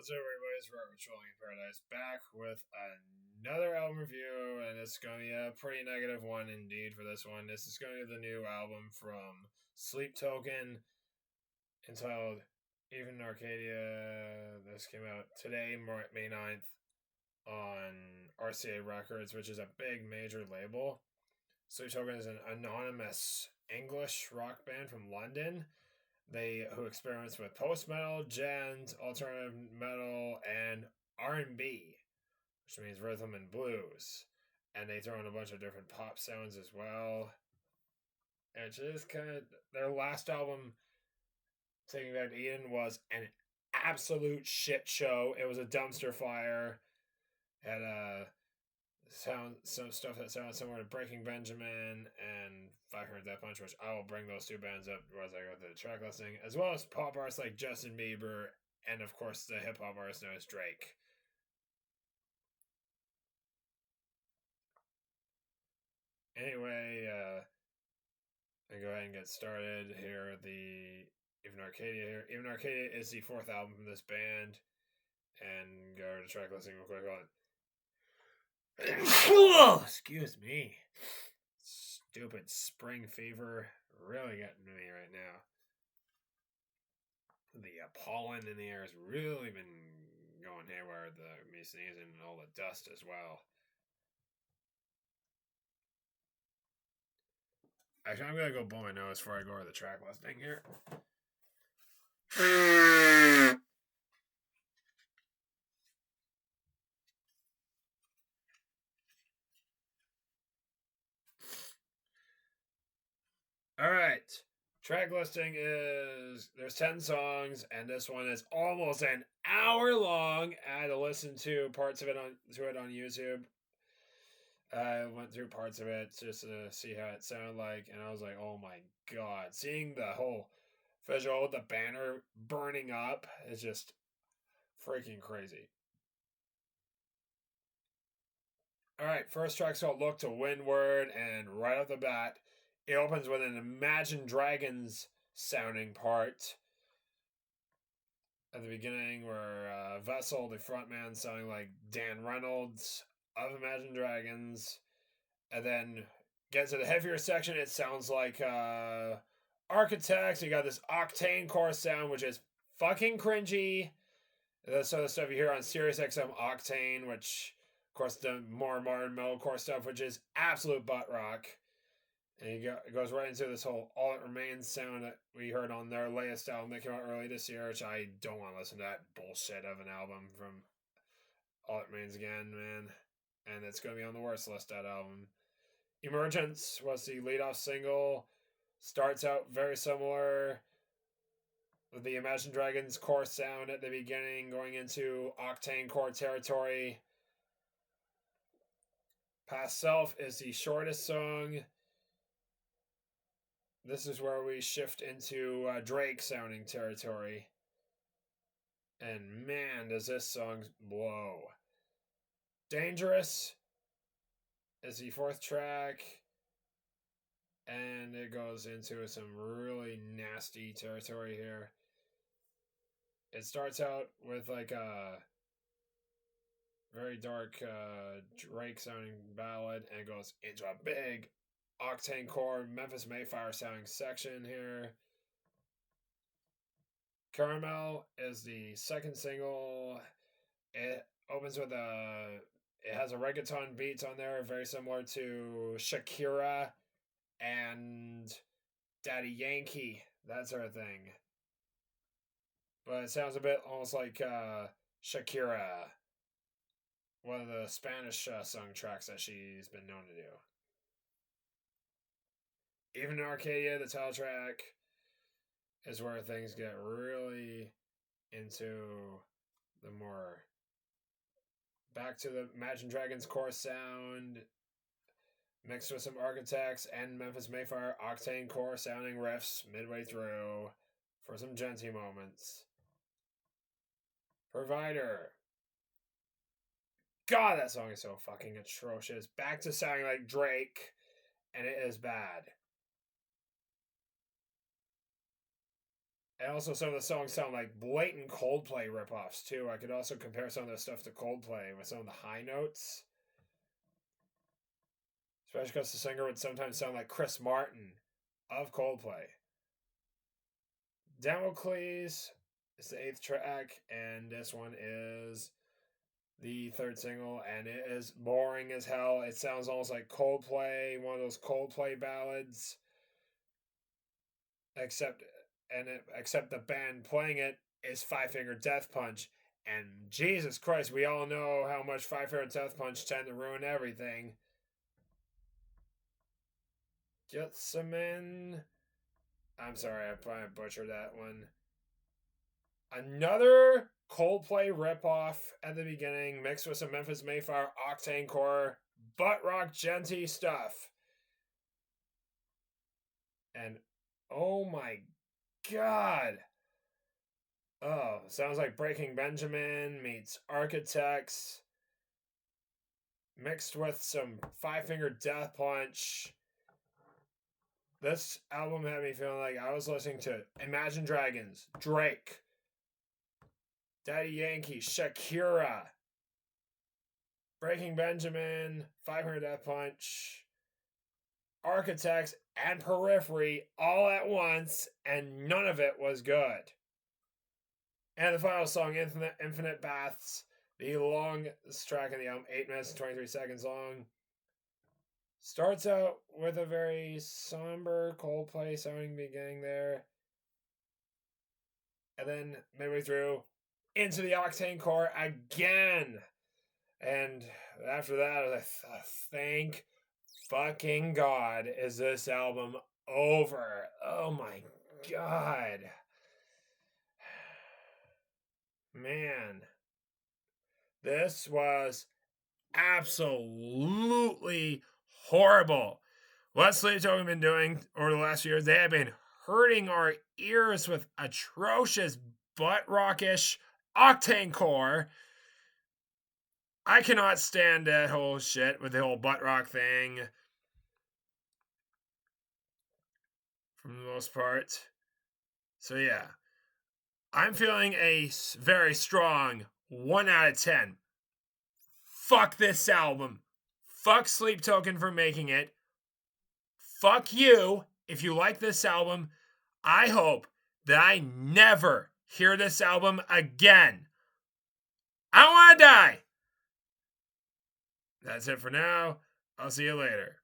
What's up, everybody? It's Robert Trolling in Paradise back with another album review, and it's going to be a pretty negative one indeed for this one. This is going to be the new album from Sleep Token entitled Even Arcadia. This came out today, May 9th, on RCA Records, which is a big major label. Sleep Token is an anonymous English rock band from London. Who experiments with post metal, jazz, alternative metal, and R&B, which means rhythm and blues. And they throw in a bunch of different pop sounds as well. And it's just kind of their last album, Taking Back to Eden, was an absolute shit show. It was a dumpster fire. It had some stuff that sounded similar to Breaking Benjamin and 500 Death Punch, which I will bring those two bands up as I go through the track listing, as well as pop artists like Justin Bieber and, of course, the hip hop artist known as Drake. Anyway, I go ahead and get started here. Even Arcadia here. Even Arcadia is the fourth album from this band, and go to the track listing real quick on. Excuse me. Stupid spring fever really getting to me right now. The pollen in the air has really been going haywire. Me sneezing and all the dust as well. Actually, I'm gonna go blow my nose before I go over the track listing here. Alright. Track listing is there's 10 songs, and this one is almost an hour long. I had to listen to parts of it on YouTube. I went through parts of it just to see how it sounded like, and I was like, oh my god. Seeing the whole visual with the banner burning up is just freaking crazy. Alright, first track's called Look to Windward, and right off the bat, it opens with an Imagine Dragons sounding part at the beginning, where Vessel, the frontman, sounding like Dan Reynolds of Imagine Dragons, and then get to the heavier section, it sounds like Architects. You got this octane core sound, which is fucking cringy. That's sort of stuff you hear on Sirius XM Octane, which, of course, the more modern metalcore stuff, which is absolute butt rock. And it goes right into this whole All That Remains sound that we heard on their latest album that came out early this year, which I don't want to listen to that bullshit of an album from All That Remains again, man. And it's going to be on the worst list, that album. Emergence was the lead-off single. Starts out very similar with the Imagine Dragons core sound at the beginning, going into octane core territory. Past Self is the shortest song. This is where we shift into Drake sounding territory. And man, does this song blow. Dangerous is the fourth track. And it goes into some really nasty territory here. It starts out with like a very dark Drake sounding ballad, and it goes into a big octane core Memphis Mayfire sounding section here. Caramel is the second single. It opens with it has a reggaeton beat on there, very similar to Shakira and Daddy Yankee, that sort of thing. But it sounds a bit almost like Shakira, one of the Spanish sung tracks that she's been known to do. Even in Arcadia, the title track is where things get really into the more back to the Imagine Dragons core sound, mixed with some Architects and Memphis Mayfire octane core sounding riffs midway through for some genty moments. Provider. God, that song is so fucking atrocious. Back to sounding like Drake, and it is bad. And also some of the songs sound like blatant Coldplay ripoffs too. I could also compare some of the stuff to Coldplay with some of the high notes. Especially because the singer would sometimes sound like Chris Martin of Coldplay. Damocles is the 8th track, and this one is the 3rd single, and it is boring as hell. It sounds almost like Coldplay, one of those Coldplay ballads. Except the band playing it is Five Finger Death Punch. And Jesus Christ, we all know how much Five Finger Death Punch tend to ruin everything. Gethsemane. I'm sorry, I probably butchered that one. Another Coldplay ripoff at the beginning, mixed with some Memphis Mayflower octane core, butt rock genty stuff. And oh my god. Oh, sounds like Breaking Benjamin meets Architects, mixed with some Five Finger Death Punch. This album had me feeling like I was listening to Imagine Dragons, Drake, Daddy Yankee, Shakira, Breaking Benjamin, Five Finger Death Punch, Architects, and Periphery all at once, and none of it was good. And the final song, Infinite Baths, the longest track in the album, 8 minutes and 23 seconds long. Starts out with a very somber Coldplay sounding beginning there. And then midway through, into the octane core again. And after that, I was like, thank fucking God is this album over. Oh my God. Man. This was absolutely horrible. What Sleep Token been doing over the last few years, they have been hurting our ears with atrocious butt rockish octane core. I cannot stand that whole shit with the whole butt rock thing. For the most part. So yeah. I'm feeling a very strong 1 out of 10. Fuck this album. Fuck Sleep Token for making it. Fuck you if you like this album. I hope that I never hear this album again. I want to die. That's it for now. I'll see you later.